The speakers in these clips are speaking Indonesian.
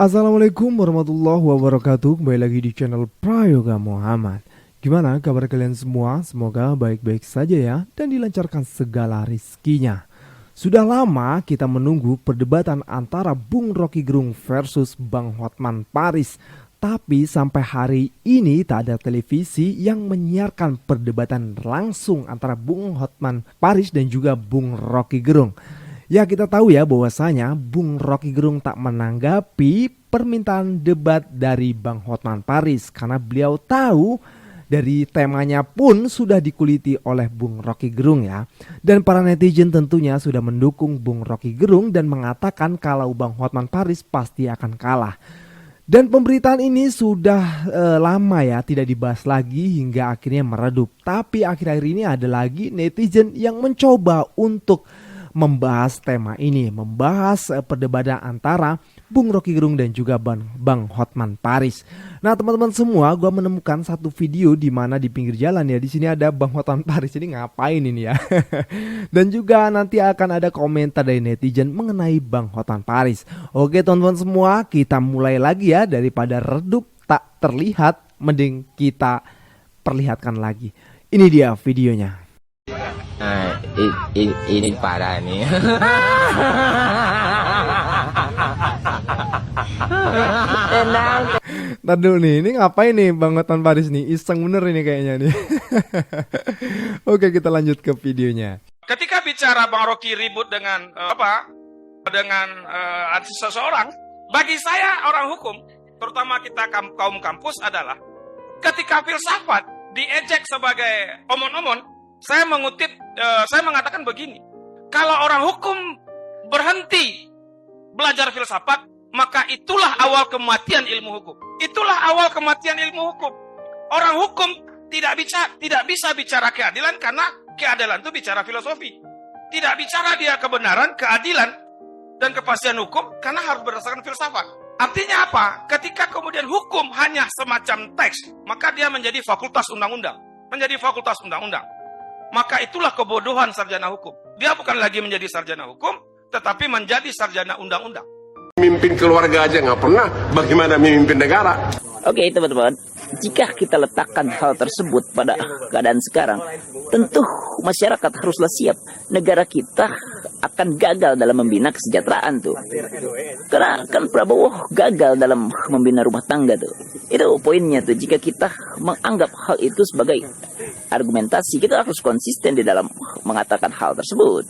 Assalamualaikum warahmatullahi wabarakatuh. Kembali lagi di channel Prayoga Muhammad. Gimana kabar kalian semua? Semoga baik-baik saja ya, dan dilancarkan segala rizkinya. Sudah lama kita menunggu perdebatan antara Bung Rocky Gerung versus Bang Hotman Paris. Tapi sampai hari ini tak ada televisi yang menyiarkan perdebatan langsung antara Bung Hotman Paris dan juga Bung Rocky Gerung. Ya, kita tahu ya bahwasanya Bung Rocky Gerung tak menanggapi permintaan debat dari Bang Hotman Paris karena beliau tahu dari temanya pun sudah dikuliti oleh Bung Rocky Gerung ya. Dan para netizen tentunya sudah mendukung Bung Rocky Gerung dan mengatakan kalau Bang Hotman Paris pasti akan kalah. Dan pemberitaan ini sudah lama ya tidak dibahas lagi hingga akhirnya meredup. Tapi akhir-akhir ini ada lagi netizen yang mencoba untuk membahas tema ini, membahas perdebatan antara Bung Rocky Gerung dan juga Bang Hotman Paris. Nah teman-teman semua, gue menemukan satu video di mana di pinggir jalan ya, di sini ada Bang Hotman Paris ini ngapain ini ya. Dan juga nanti akan ada komentar dari netizen mengenai Bang Hotman Paris. Oke teman-teman semua, kita mulai lagi ya, daripada redup tak terlihat, mending kita perlihatkan lagi. Ini dia videonya. Ini parah nih. Tadu nih, ini ngapain nih Bang Hotman Paris nih? Iseng bener ini kayaknya nih. Oke, kita lanjut ke videonya. Ketika bicara Bang Rocky ribut dengan seseorang, bagi saya orang hukum, terutama kita kaum kampus adalah ketika filsafat diejek sebagai omon-omon. Saya mengatakan begini, kalau orang hukum berhenti belajar filsafat, maka itulah awal kematian ilmu hukum. Itulah awal kematian ilmu hukum. Orang hukum tidak bisa bicara keadilan karena keadilan itu bicara filosofi. Tidak bicara dia kebenaran, keadilan, dan kepastian hukum karena harus berdasarkan filsafat. Artinya apa? Ketika kemudian hukum hanya semacam teks, maka dia menjadi fakultas undang-undang. Maka itulah kebodohan sarjana hukum. Dia bukan lagi menjadi sarjana hukum, tetapi menjadi sarjana undang-undang. Mimpin keluarga aja nggak pernah, bagaimana memimpin negara? Oke teman-teman, jika kita letakkan hal tersebut pada keadaan sekarang, tentu masyarakat haruslah siap. Negara kita akan gagal dalam membina kesejahteraan tuh. Karena kan Prabowo gagal dalam membina rumah tangga tuh. Itu poinnya tuh, jika kita menganggap hal itu sebagai argumentasi, kita harus konsisten di dalam mengatakan hal tersebut.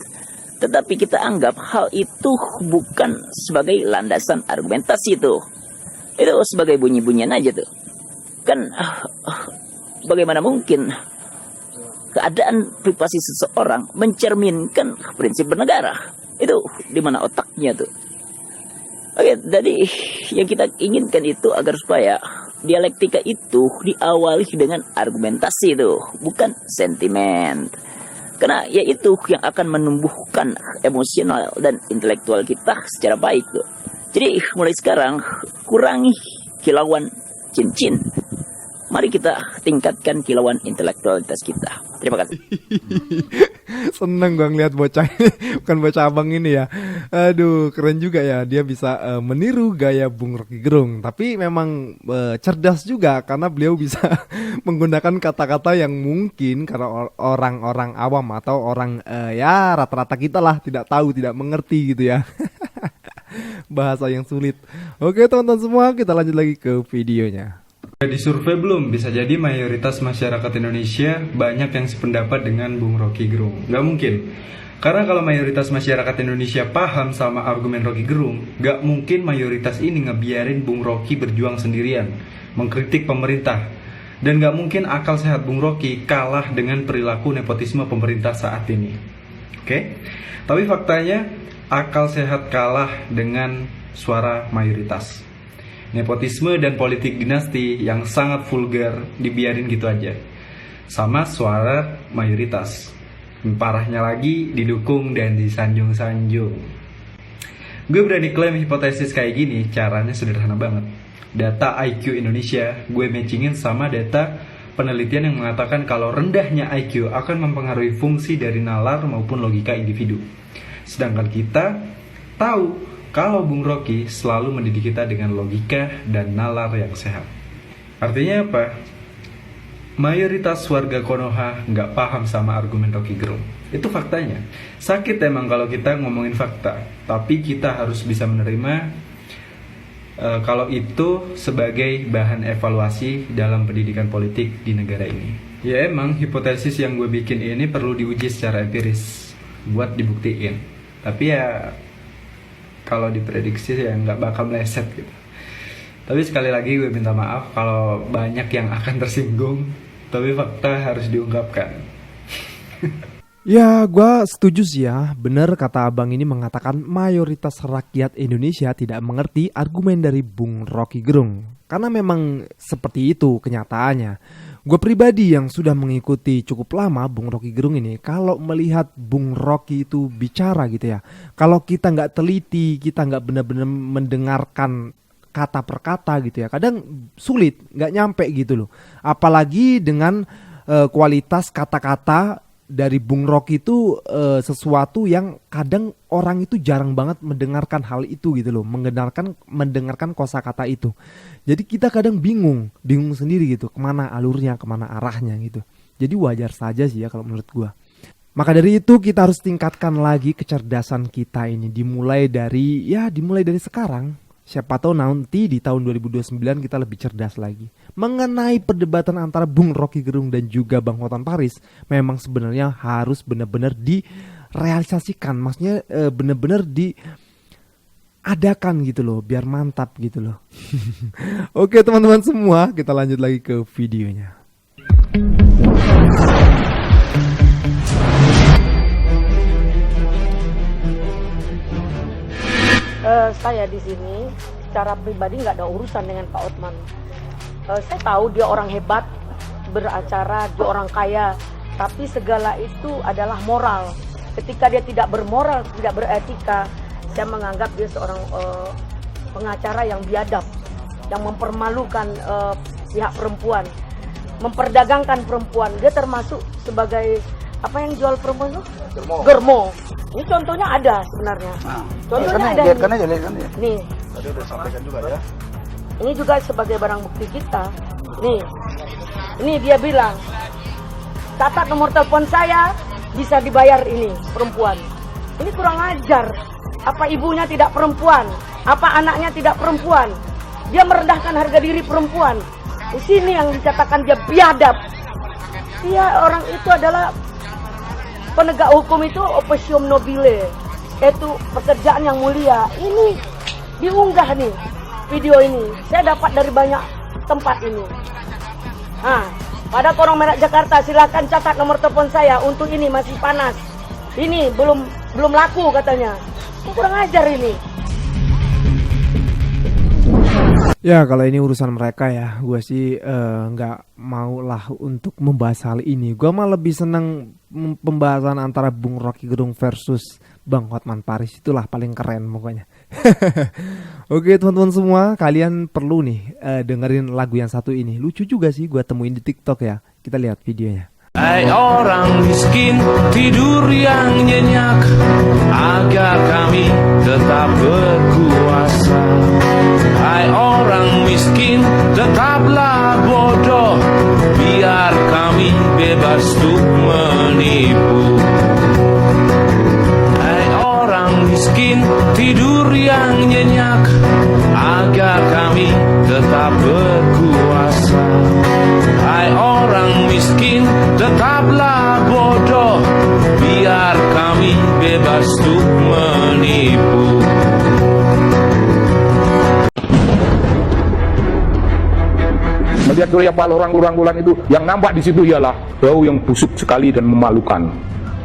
Tetapi kita anggap hal itu bukan sebagai landasan argumentasi itu. Itu sebagai bunyi-bunyian aja tuh. Kan bagaimana mungkin keadaan privasi seseorang mencerminkan prinsip bernegara? Itu di mana otaknya tuh? Oke, jadi yang kita inginkan itu agar supaya dialektika itu diawali dengan argumentasi itu, bukan sentimen. Karena yaitu yang akan menumbuhkan emosional dan intelektual kita secara baik tuh. Jadi mulai sekarang kurangi kilauan cincin. Mari kita tingkatkan kilauan intelektualitas kita. Terima kasih. Seneng gue ngeliat bocah ini, bukan bocah abang ini ya. Aduh, keren juga ya, dia bisa meniru gaya Bung Rocky Gerung. Tapi memang cerdas juga karena beliau bisa menggunakan kata-kata yang mungkin karena orang-orang awam atau orang ya rata-rata kita lah tidak tahu, tidak mengerti gitu ya. Bahasa yang sulit. Oke teman-teman semua, kita lanjut lagi ke videonya. Di survei belum, bisa jadi mayoritas masyarakat Indonesia banyak yang sependapat dengan Bung Rocky Gerung. Gak mungkin. Karena kalau mayoritas masyarakat Indonesia paham sama argumen Rocky Gerung, gak mungkin mayoritas ini ngebiarin Bung Rocky berjuang sendirian, mengkritik pemerintah. Dan gak mungkin akal sehat Bung Rocky kalah dengan perilaku nepotisme pemerintah saat ini. Oke? Tapi faktanya, akal sehat kalah dengan suara mayoritas. Nepotisme dan politik dinasti yang sangat vulgar dibiarin gitu aja, sama suara mayoritas. Parahnya lagi didukung dan disanjung-sanjung. Gue berani klaim hipotesis kayak gini, caranya sederhana banget. Data IQ Indonesia gue matchingin sama data penelitian yang mengatakan kalau rendahnya IQ akan mempengaruhi fungsi dari nalar maupun logika individu. Sedangkan kita tahu kalau Bung Rocky selalu mendidik kita dengan logika dan nalar yang sehat. Artinya apa? Mayoritas warga Konoha nggak paham sama argumen Rocky Gerung. Itu faktanya. Sakit emang kalau kita ngomongin fakta, tapi kita harus bisa menerima kalau itu sebagai bahan evaluasi dalam pendidikan politik di negara ini. Ya emang hipotesis yang gue bikin ini perlu diuji secara empiris buat dibuktiin. Tapi ya kalau diprediksi ya nggak bakal meleset gitu. Tapi sekali lagi gue minta maaf kalau banyak yang akan tersinggung, tapi fakta harus diungkapkan. Ya, gue setuju sih ya. Bener kata abang ini mengatakan mayoritas rakyat Indonesia tidak mengerti argumen dari Bung Rocky Gerung. Karena memang seperti itu kenyataannya. Gue pribadi yang sudah mengikuti cukup lama Bung Rocky Gerung ini, kalau melihat Bung Rocky itu bicara gitu ya, kalau kita nggak teliti, kita nggak benar-benar mendengarkan kata per kata gitu ya, kadang sulit, nggak nyampe gitu loh. Apalagi dengan kualitas kata-kata dari Bung Rocky itu sesuatu yang kadang orang itu jarang banget mendengarkan hal itu gitu loh, mendengarkan kosakata itu. Jadi kita kadang bingung sendiri gitu, kemana alurnya, kemana arahnya gitu. Jadi wajar saja sih ya kalau menurut gua. Maka dari itu kita harus tingkatkan lagi kecerdasan kita ini, dimulai dari sekarang. Siapa tahu nanti di tahun 2029 kita lebih cerdas lagi. Mengenai perdebatan antara Bung Rocky Gerung dan juga Bang Hotman Paris, memang sebenarnya harus benar-benar direalisasikan. Maksudnya benar-benar diadakan gitu loh, biar mantap gitu loh. Oke teman-teman semua, kita lanjut lagi ke videonya. Saya di sini secara pribadi nggak ada urusan dengan Pak Hotman. Saya tahu dia orang hebat, beracara, dia orang kaya, tapi segala itu adalah moral. Ketika dia tidak bermoral, tidak beretika, saya menganggap dia seorang pengacara yang biadab, yang mempermalukan pihak perempuan, memperdagangkan perempuan. Dia termasuk sebagai apa yang jual perempuan itu? Germo. Ini contohnya ada sebenarnya. Contohnya ada. Nih. Tadi udah sampaikan juga ya. Ini juga sebagai barang bukti kita. Nih. Ini dia bilang, catat nomor telepon saya, bisa dibayar ini perempuan. Ini kurang ajar. Apa ibunya tidak perempuan? Apa anaknya tidak perempuan? Dia merendahkan harga diri perempuan. Di sini yang dikatakan dia biadab. Dia orang itu adalah penegak hukum itu officium nobile, itu pekerjaan yang mulia. Ini diunggah nih video ini, saya dapat dari banyak tempat ini. Nah, pada Korong Merah Jakarta silakan catat nomor telepon saya untuk ini, masih panas. Ini belum laku katanya. Kurang ajar ini. Ya kalau ini urusan mereka ya, gue sih nggak mau lah untuk membahas hal ini. Gue mah lebih seneng pembahasan antara Bung Rocky Gerung versus Bang Hotman Paris, itulah paling keren pokoknya. Oke teman-teman semua, kalian perlu nih dengerin lagu yang satu ini. Lucu juga sih, gue temuin di TikTok ya. Kita lihat videonya. Hai orang miskin, tidur yang nyenyak, agar kami tetap berkuasa. Hai orang miskin, tetaplah bodoh, biar kami bebas untuk menipu. Hai orang miskin, tidur yang nyenyak, agar kami tetap berkuasa. Hai orang miskin, tetaplah bodoh, biar kami bebas untuk menipu. Melihat Surya Paloh rangkulan itu, yang nampak di situ ialah bau yang busuk sekali dan memalukan.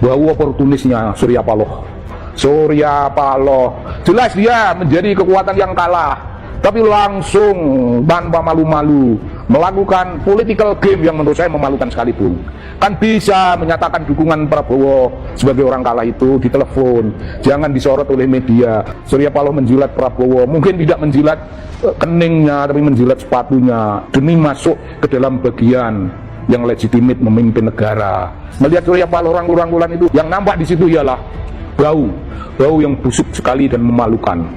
Bau oportunisnya Surya Paloh. Surya Paloh, jelas dia menjadi kekuatan yang kalah, tapi langsung tanpa malu-malu melakukan political game yang menurut saya memalukan sekalipun. Kan bisa menyatakan dukungan Prabowo sebagai orang kalah itu di telepon, jangan disorot oleh media. Surya Paloh menjilat Prabowo, mungkin tidak menjilat keningnya, tapi menjilat sepatunya demi masuk ke dalam bagian yang legitimate memimpin negara. Melihat Surya Paloh rangkul-rangkulan itu, yang nampak di situ ialah Bau yang busuk sekali dan memalukan.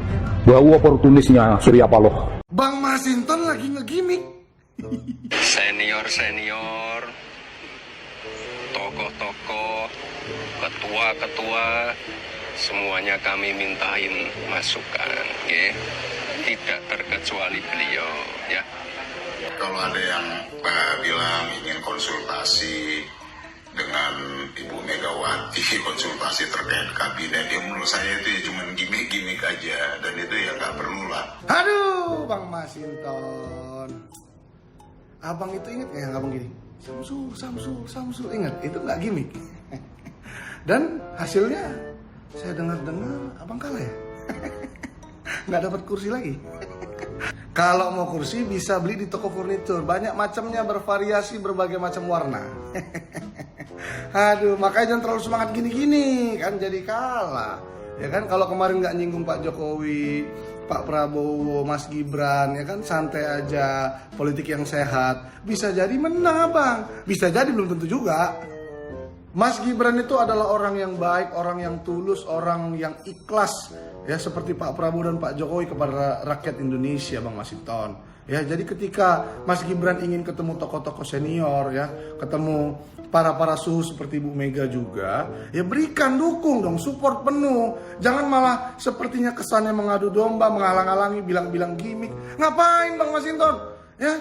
Bau oportunisnya Surya Paloh. Bang Masinton lagi ngegimik. Senior, tokoh-tokoh, ketua-ketua, semuanya kami mintain masukan, ya. Tidak terkecuali beliau, ya. Kalau ada yang bilang ingin konsultasi dengan Ibu Megawati, konsultasi terkait kabinet, ya menurut saya itu ya cuma gimmick aja, dan itu ya nggak perlu lah. Aduh, Bang Masinton. Abang itu ingat nggak yang abang gini? Samsul, ingat? Itu nggak gimmick. Dan hasilnya, saya dengar abang kalah ya? Nggak dapat kursi lagi. Kalau mau kursi bisa beli di toko furnitur, banyak macamnya, bervariasi, berbagai macam warna. Aduh, makanya jangan terlalu semangat gini-gini, kan jadi kalah. Ya kan, kalau kemarin nggak nyinggung Pak Jokowi, Pak Prabowo, Mas Gibran, ya kan santai aja, politik yang sehat, bisa jadi menang Bang, bisa jadi belum tentu juga. Mas Gibran itu adalah orang yang baik, orang yang tulus, orang yang ikhlas, ya seperti Pak Prabowo dan Pak Jokowi kepada rakyat Indonesia, Bang Masinton. Ya, jadi ketika Mas Gibran ingin ketemu tokoh-tokoh senior, ya, ketemu para suhu seperti Bu Mega juga, ya berikan, dukung dong, support penuh. Jangan malah sepertinya kesannya mengadu domba, menghalang-halangi, bilang-bilang gimmick. Ngapain Bang Masinton? Ya,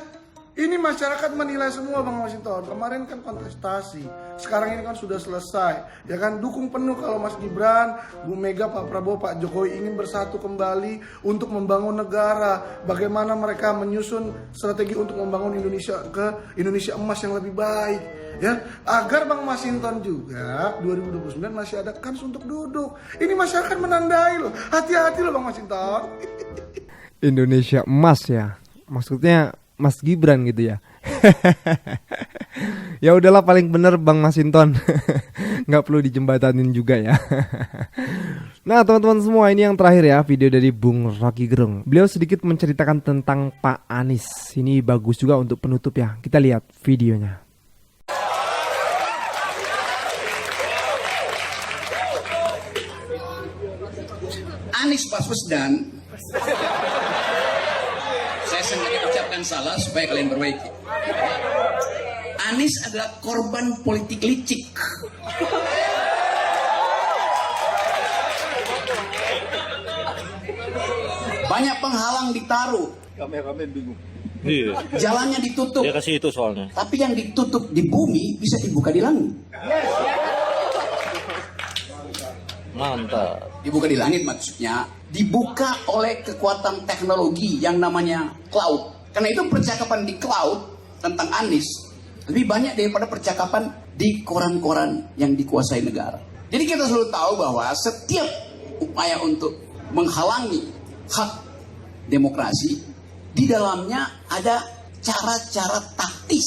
ini masyarakat menilai semua Bang Masinton. Kemarin kan kontestasi, sekarang ini kan sudah selesai. Ya kan, dukung penuh kalau Mas Gibran, Bu Mega, Pak Prabowo, Pak Jokowi ingin bersatu kembali untuk membangun negara. Bagaimana mereka menyusun strategi untuk membangun Indonesia ke Indonesia emas yang lebih baik. Ya, agar Bang Masinton juga 2029 masih ada kans untuk duduk. Ini masyarakat menandai loh. Hati-hati loh Bang Masinton. Indonesia emas ya. Maksudnya Mas Gibran gitu ya. Ya udahlah, paling bener Bang Masinton. Nggak perlu dijembatanin juga ya. Nah teman-teman semua, ini yang terakhir ya, video dari Bung Rocky Gerung. Beliau sedikit menceritakan tentang Pak Anies. Ini bagus juga untuk penutup ya. Kita lihat videonya. Anies Baswedan, saya sengaja ucapkan salah supaya kalian perbaiki. Anies adalah korban politik licik. Banyak penghalang ditaruh. Kami bingung. Jalannya ditutup. Dia kasih itu soalnya. Tapi yang ditutup di bumi bisa dibuka di langit. Mantap. Dibuka di langit maksudnya dibuka oleh kekuatan teknologi yang namanya cloud. Karena itu percakapan di cloud tentang Anies lebih banyak daripada percakapan di koran-koran yang dikuasai negara. Jadi kita selalu tahu bahwa setiap upaya untuk menghalangi hak demokrasi, di dalamnya ada cara-cara taktis.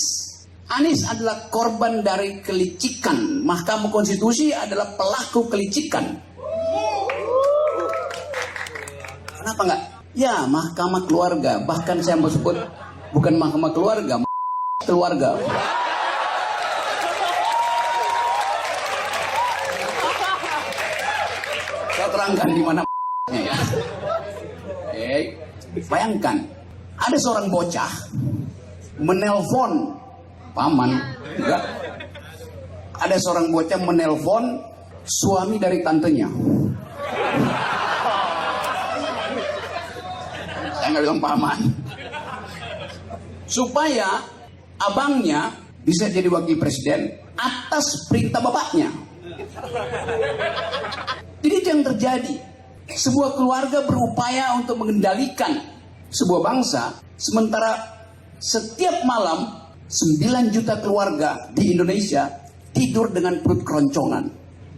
Anies adalah korban dari kelicikan. Mahkamah Konstitusi adalah pelaku kelicikan. Kenapa enggak? Ya, mahkamah keluarga. Bahkan saya mau sebut bukan mahkamah keluarga, keluarga. Saya terangkan di mana ya. Bayangkan, ada seorang bocah menelpon paman, enggak? Ada seorang bocah menelpon suami dari tantenya. Saya nggak bilang paman. Supaya abangnya bisa jadi wakil presiden atas perintah bapaknya. Jadi itu yang terjadi. Sebuah keluarga berupaya untuk mengendalikan sebuah bangsa, sementara setiap malam 9 juta keluarga di Indonesia tidur dengan perut keroncongan.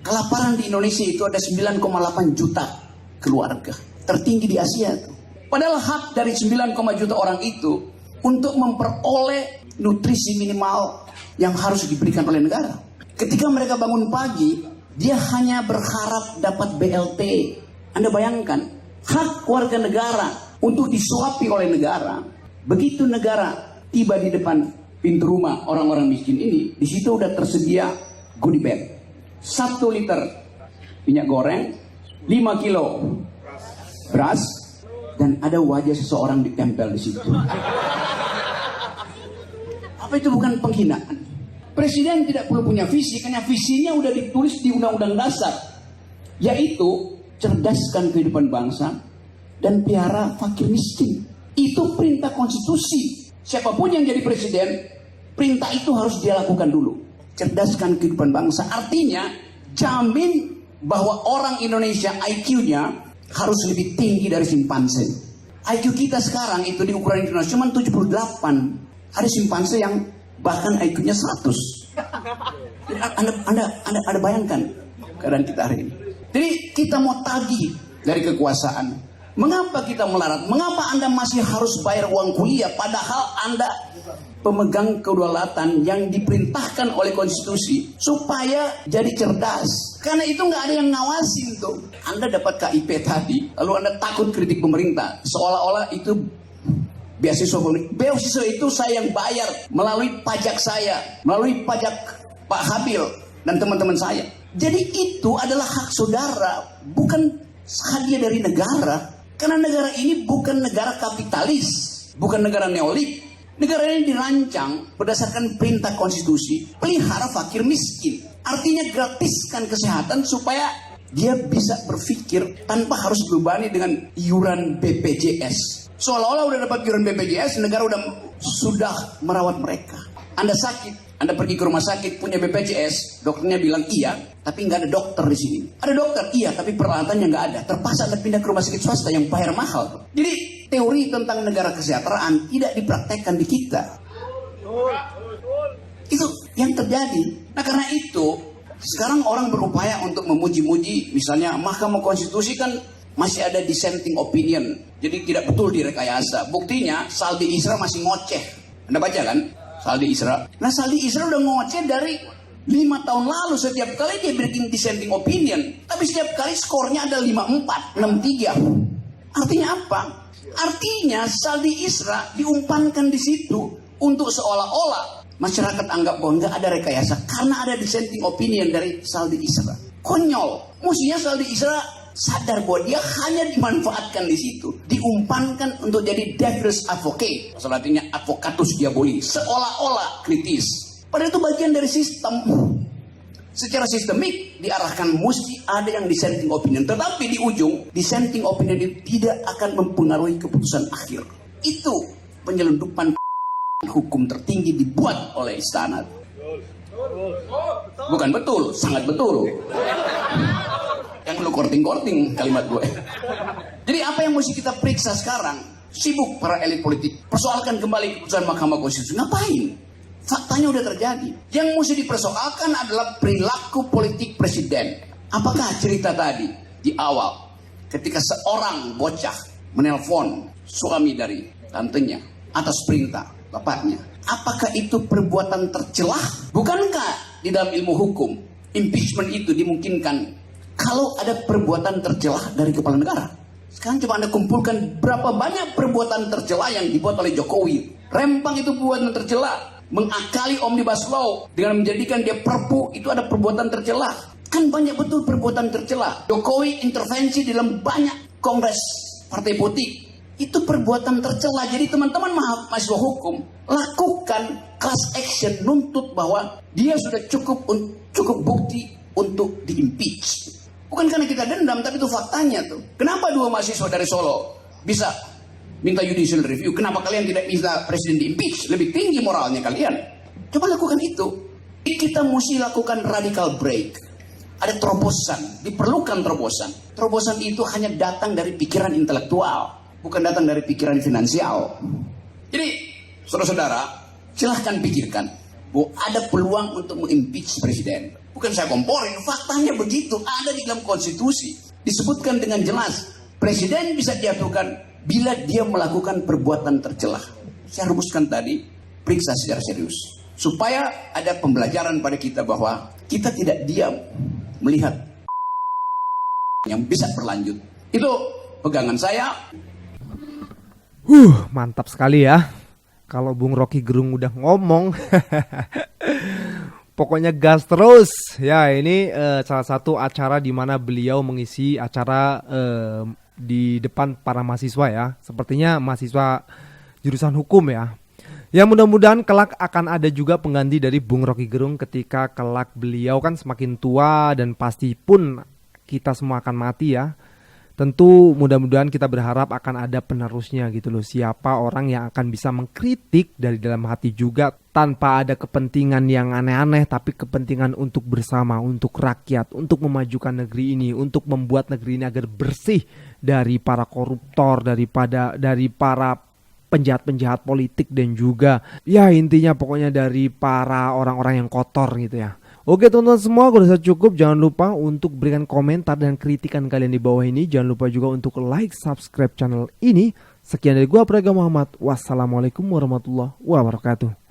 Kelaparan di Indonesia itu ada 9,8 juta keluarga. Tertinggi di Asia itu. Padahal hak dari 9, juta orang itu untuk memperoleh nutrisi minimal yang harus diberikan oleh negara. Ketika mereka bangun pagi, dia hanya berharap dapat BLT. Anda bayangkan, hak warga negara untuk disuapi oleh negara. Begitu negara tiba di depan pintu rumah orang-orang miskin ini, di situ udah tersedia goodie bag. 1 liter minyak goreng, 5 kilo beras, dan ada wajah seseorang ditempel di situ. Apa itu bukan penghinaan? Presiden tidak perlu punya visi, karena visinya udah ditulis di Undang-Undang Dasar, yaitu cerdaskan kehidupan bangsa dan piara fakir miskin. Itu perintah konstitusi. Siapapun yang jadi presiden, perintah itu harus dia lakukan dulu. Cerdaskan kehidupan bangsa artinya jamin bahwa orang Indonesia IQ-nya harus lebih tinggi dari simpanse. IQ kita sekarang itu di ukuran internasional cuma 78. Ada simpanse yang bahkan IQ-nya 100. Jadi Anda bayangkan keadaan kita hari ini. Jadi kita mau tagih dari kekuasaan. Mengapa kita melarat? Mengapa Anda masih harus bayar uang kuliah padahal Anda pemegang kedaulatan yang diperintahkan oleh konstitusi supaya jadi cerdas? Karena itu nggak ada yang ngawasin tuh. Anda dapat KIP tadi, lalu Anda takut kritik pemerintah, seolah-olah itu beasiswa pemerintah. Beasiswa itu saya yang bayar melalui pajak saya, melalui pajak Pak Habil dan teman-teman saya. Jadi itu adalah hak saudara, bukan hadiah dari negara. Karena negara ini bukan negara kapitalis, bukan negara neolit. Negara ini dirancang berdasarkan perintah konstitusi, pelihara fakir miskin. Artinya gratiskan kesehatan supaya dia bisa berpikir tanpa harus dibebani dengan iuran BPJS. Seolah-olah udah dapat iuran BPJS, negara sudah merawat mereka. Anda sakit, Anda pergi ke rumah sakit punya BPJS, dokternya bilang iya, tapi nggak ada dokter di sini. Ada dokter, iya, tapi peralatannya nggak ada. Terpaksa Anda pindah ke rumah sakit swasta yang bayar mahal. Jadi teori tentang negara kesejahteraan tidak dipraktekkan di kita. Itu yang terjadi. Nah karena itu sekarang orang berupaya untuk memuji-muji, misalnya Mahkamah Konstitusi kan masih ada dissenting opinion, jadi tidak betul direkayasa. Buktinya Saldi Isra masih ngoceh. Anda baca kan? Saldi Isra. Nah Saldi Isra udah ngoceh dari 5 tahun lalu. Setiap kali dia bikin dissenting opinion, tapi setiap kali skornya ada 5-4, 6-3. Artinya apa? Artinya Saldi Isra diumpankan di situ untuk seolah-olah masyarakat anggap bahwa nggak ada rekayasa karena ada dissenting opinion dari Saldi Isra. Konyol. Mestinya Saldi Isra sadar bahwa dia hanya dimanfaatkan di situ, diumpankan untuk jadi devil's advocate, maksud artinya advocatus diaboli, seolah-olah kritis. Padahal itu bagian dari sistem. Secara sistemik diarahkan mesti ada yang dissenting opinion, tetapi di ujung dissenting opinion itu tidak akan mempengaruhi keputusan akhir. Itu penyelundupan hukum tertinggi dibuat oleh istana. Bukan betul, sangat betul. Yang lu korting-korting kalimat gue. Jadi apa yang mesti kita periksa sekarang? Sibuk para elit politik persoalkan kembali keputusan Mahkamah Konstitusi. Ngapain? Faktanya udah terjadi. Yang mesti dipersoalkan adalah perilaku politik presiden. Apakah cerita tadi di awal ketika seorang bocah menelpon suami dari tantenya atas perintah bapaknya, apakah itu perbuatan tercelah? Bukankah di dalam ilmu hukum impeachment itu dimungkinkan kalau ada perbuatan tercelah dari kepala negara? Sekarang coba Anda kumpulkan berapa banyak perbuatan tercelah yang dibuat oleh Jokowi. Rempang itu perbuatan tercelah. Mengakali Omnibus Law dengan menjadikan dia perpu itu ada perbuatan tercelah. Kan banyak betul perbuatan tercelah. Jokowi intervensi dalam banyak kongres partai politik. Itu perbuatan tercela. Jadi teman-teman mahasiswa hukum lakukan class action, nuntut bahwa dia sudah cukup bukti untuk di-impeach. Bukan karena kita dendam, tapi itu faktanya tuh. Kenapa 2 mahasiswa dari Solo bisa minta judicial review? Kenapa kalian tidak minta presiden di-impeach? Lebih tinggi moralnya kalian. Coba lakukan itu. Kita mesti lakukan radical break. Ada terobosan, diperlukan terobosan. Terobosan itu hanya datang dari pikiran intelektual, bukan datang dari pikiran finansial. Jadi, saudara-saudara, silahkan pikirkan bahwa ada peluang untuk mengimpeach presiden. Bukan saya komporin, faktanya begitu, ada di dalam konstitusi. Disebutkan dengan jelas, presiden bisa dijatuhkan bila dia melakukan perbuatan tercelah. Saya rumuskan tadi, periksa secara serius. Supaya ada pembelajaran pada kita bahwa kita tidak diam melihat yang bisa berlanjut. Itu pegangan saya. Mantap sekali ya. Kalau Bung Rocky Gerung udah ngomong. Pokoknya gas terus. Ya, ini salah satu acara di mana beliau mengisi acara di depan para mahasiswa ya. Sepertinya mahasiswa jurusan hukum ya. Ya mudah-mudahan kelak akan ada juga pengganti dari Bung Rocky Gerung ketika kelak beliau kan semakin tua dan pasti pun kita semua akan mati ya. Tentu mudah-mudahan kita berharap akan ada penerusnya gitu loh. Siapa orang yang akan bisa mengkritik dari dalam hati juga tanpa ada kepentingan yang aneh-aneh, tapi kepentingan untuk bersama, untuk rakyat, untuk memajukan negeri ini, untuk membuat negeri ini agar bersih dari para koruptor, dari para penjahat-penjahat politik dan juga ya intinya pokoknya dari para orang-orang yang kotor gitu ya. Oke teman-teman semua, gue rasa cukup. Jangan lupa untuk berikan komentar dan kritikan kalian di bawah ini. Jangan lupa juga untuk like, subscribe channel ini. Sekian dari gue, Prayoga Muhammad. Wassalamualaikum warahmatullahi wabarakatuh.